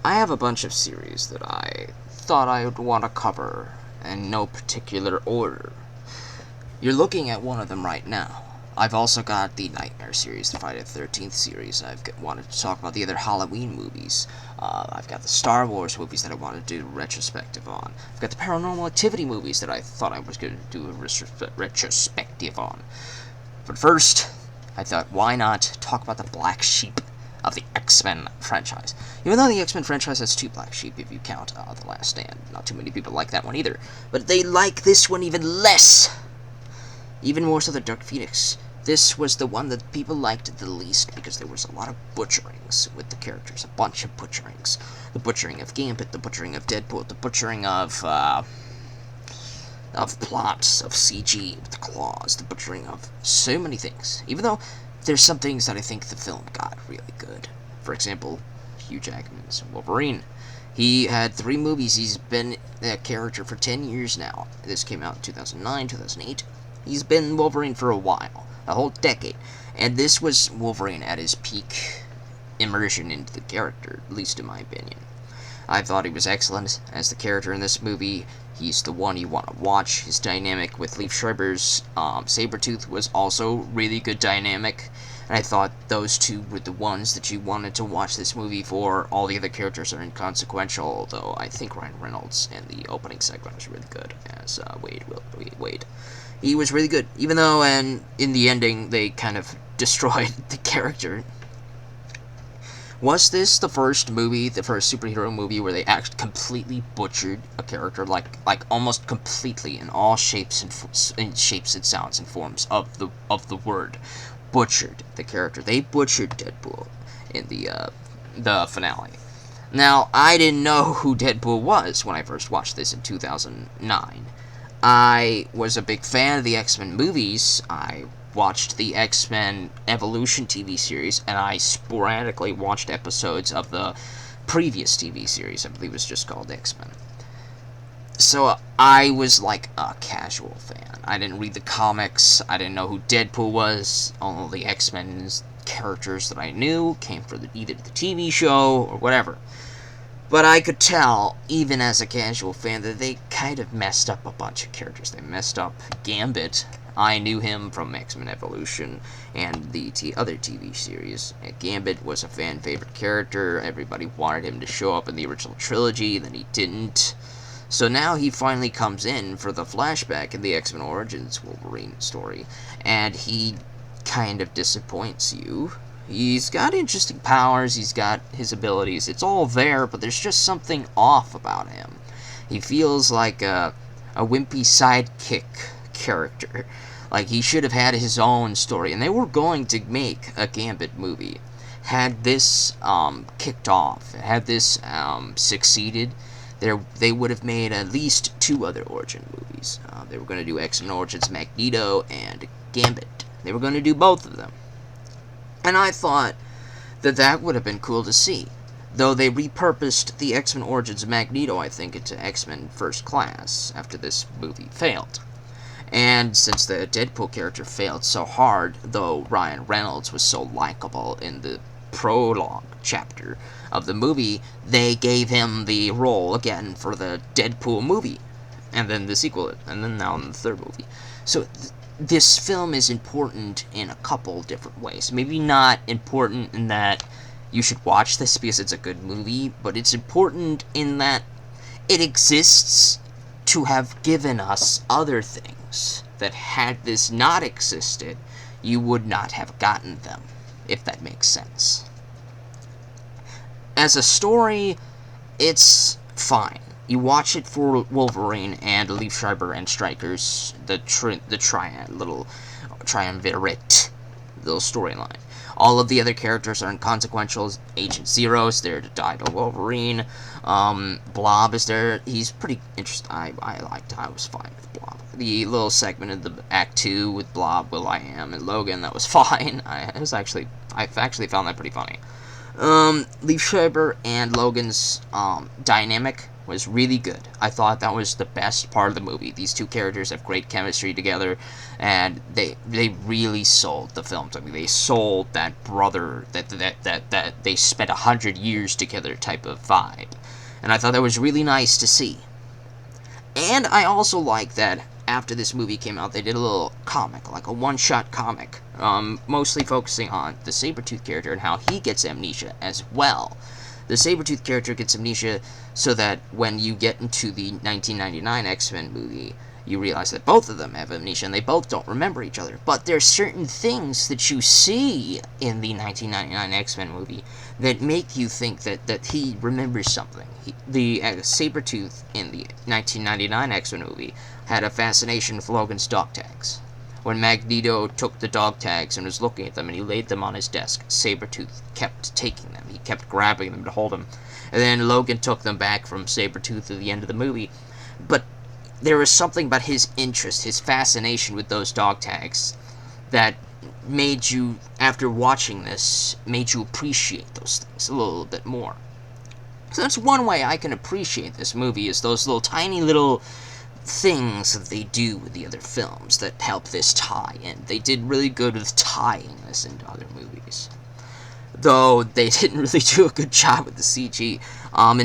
I have a bunch of series that I thought I would want to cover in no particular order. You're looking at one of them right now. I've also got the Nightmare series, the Friday the 13th series. Wanted to talk about the other Halloween movies. I've got the Star Wars movies that I wanted to do a retrospective on. I've got the Paranormal Activity movies that I thought I was going to do a retrospective on. But first, I thought, why not talk about the black sheep of the X-Men franchise? Even though the X-Men franchise has two black sheep, if you count The Last Stand. Not too many people like that one either. But they like this one even less. Even more so than Dark Phoenix. This was the one that people liked the least because there was a lot of butcherings with the characters. A bunch of butcherings. The butchering of Gambit, the butchering of Deadpool, the butchering of plots, of CG with the claws, the butchering of so many things. Even though there's some things that I think the film got really good. For example, Hugh Jackman's Wolverine. He had 3 movies. He's been that character for 10 years now. This came out in 2009, 2008. He's been Wolverine for a while. A whole decade. And this was Wolverine at his peak immersion into the character, at least in my opinion. I thought he was excellent as the character in this movie. He's the one you want to watch. His dynamic with Liev Schreiber's Sabretooth was also really good dynamic. And I thought those two were the ones that you wanted to watch this movie for. All the other characters are inconsequential, although I think Ryan Reynolds in the opening segment was really good as Wade. He was really good, even though in the ending they kind of destroyed the character. Was this the first superhero movie where they actually completely butchered a character, like almost completely in all shapes and sounds and forms of the word, butchered the character? They butchered Deadpool in the finale. Now, I didn't know who Deadpool was when I first watched this in 2009. I was a big fan of the X-Men movies. I watched the X-Men Evolution TV series, and I sporadically watched episodes of the previous TV series. I believe it was just called X-Men. So I was like a casual fan. I didn't read the comics. I didn't know who Deadpool was. All the X-Men characters that I knew came from either the TV show or whatever. But I could tell, even as a casual fan, that they kind of messed up a bunch of characters. They messed up Gambit. I knew him from X-Men Evolution and the other TV series. Gambit was a fan-favorite character. Everybody wanted him to show up in the original trilogy, then he didn't. So now he finally comes in for the flashback in the X-Men Origins Wolverine story, and he kind of disappoints you. He's got interesting powers, he's got his abilities, it's all there, but there's just something off about him. He feels like a wimpy sidekick character. Like he should have had his own story, and they were going to make a Gambit movie. Had this kicked off, had this succeeded, they would have made at least 2 other Origin movies. They were going to do X-Men Origins Magneto and Gambit. They were going to do both of them. And I thought that would have been cool to see. Though they repurposed the X-Men Origins Magneto, I think, into X-Men First Class after this movie failed. And since the Deadpool character failed so hard, though Ryan Reynolds was so likable in the prologue chapter of the movie, they gave him the role again for the Deadpool movie. And then the sequel, and then now in the 3rd movie. So this film is important in a couple different ways. Maybe not important in that you should watch this because it's a good movie, but it's important in that it exists to have given us other things that had this not existed, you would not have gotten them, if that makes sense. As a story, it's fine. You watch it for Wolverine and Liev Schreiber and Stryker's, the triumvirate, little storyline. All of the other characters are inconsequential. Agent Zero's there to die to Wolverine. Blob is there. He's pretty interesting. I was fine with Blob. The little segment in the Act 2 with Blob, Will.i.am, and Logan, that was fine. I found that pretty funny. Liev Schreiber and Logan's dynamic was really good. I thought that was the best part of the movie. These two characters have great chemistry together, and they really sold the film to me. They sold that brother that they spent 100 years together type of vibe, and I thought that was really nice to see. And I also like that after this movie came out, they did a little comic, like a one-shot comic, mostly focusing on the Sabretooth character and how he gets amnesia as well. The Sabretooth character gets amnesia so that when you get into the 1999 X-Men movie, you realize that both of them have amnesia and they both don't remember each other. But there's certain things that you see in the 1999 X-Men movie that make you think that he remembers something. The Sabretooth in the 1999 X-Men movie had a fascination with Logan's dog tags. When Magneto took the dog tags and was looking at them and he laid them on his desk, Sabretooth kept taking them. He kept grabbing them to hold them. And then Logan took them back from Sabretooth at the end of the movie. But there was something about his interest, his fascination with those dog tags that made you, after watching this, made you appreciate those things a little bit more. So that's one way I can appreciate this movie, is those little tiny little things that they do with the other films that help this tie in. They did really good with tying this into other movies. Though they didn't really do a good job with the CG. In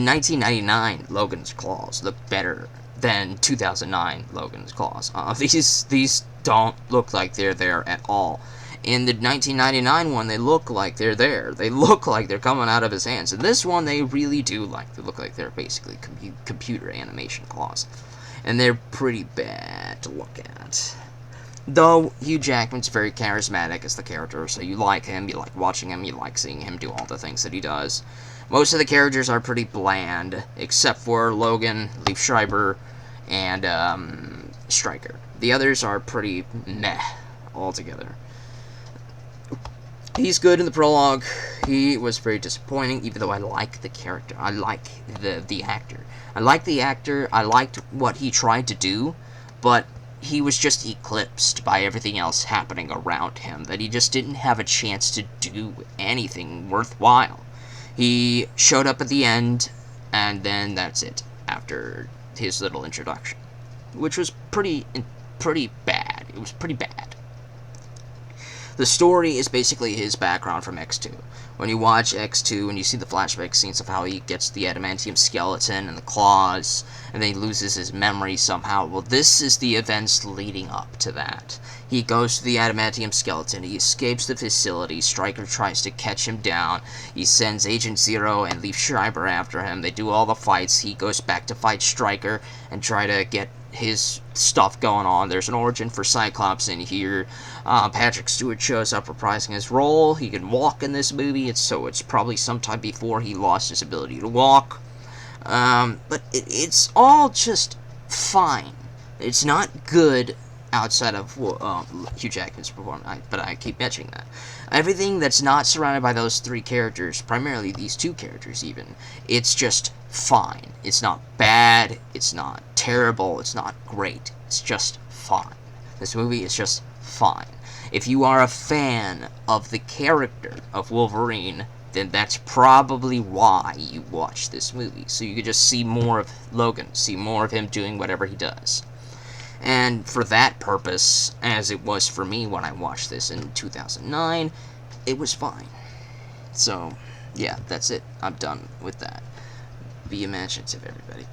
1999, Logan's claws look better than 2009 Logan's claws. These don't look like they're there at all. In the 1999 one, they look like they're there. They look like they're coming out of his hands. In this one, they really do look like they're basically computer animation claws. And they're pretty bad to look at. Though Hugh Jackman's very charismatic as the character, so you like him, you like watching him, you like seeing him do all the things that he does. Most of the characters are pretty bland, except for Logan, Liev Schreiber, and Stryker. The others are pretty meh altogether. He's good in the prologue. He was very disappointing, even though I like the character. I like the actor. I like the actor. I liked what he tried to do, but he was just eclipsed by everything else happening around him, that he just didn't have a chance to do anything worthwhile. He showed up at the end, and then that's it, after his little introduction, which was pretty bad. It was pretty bad. The story is basically his background from X2. When you watch X2 and you see the flashback scenes of how he gets the adamantium skeleton and the claws, and then he loses his memory somehow, well, this is the events leading up to that. He goes to the adamantium skeleton, he escapes the facility, Stryker tries to catch him down, he sends Agent Zero and Liev Schreiber after him, they do all the fights, he goes back to fight Stryker and try to get his stuff going on. There's an origin for Cyclops in here. Patrick Stewart shows up reprising his role. He can walk in this movie, so it's probably sometime before he lost his ability to walk. But it's all just fine. It's not good outside of Hugh Jackman's performance, but I keep mentioning that. Everything that's not surrounded by those three characters, primarily these two characters even, it's just fine. It's not bad, it's not terrible, it's not great. It's just fine. This movie is just fine. If you are a fan of the character of Wolverine, then that's probably why you watch this movie. So you could just see more of Logan, see more of him doing whatever he does. And for that purpose, as it was for me when I watched this in 2009, it was fine. So, yeah, that's it. I'm done with that. Be imaginative, everybody.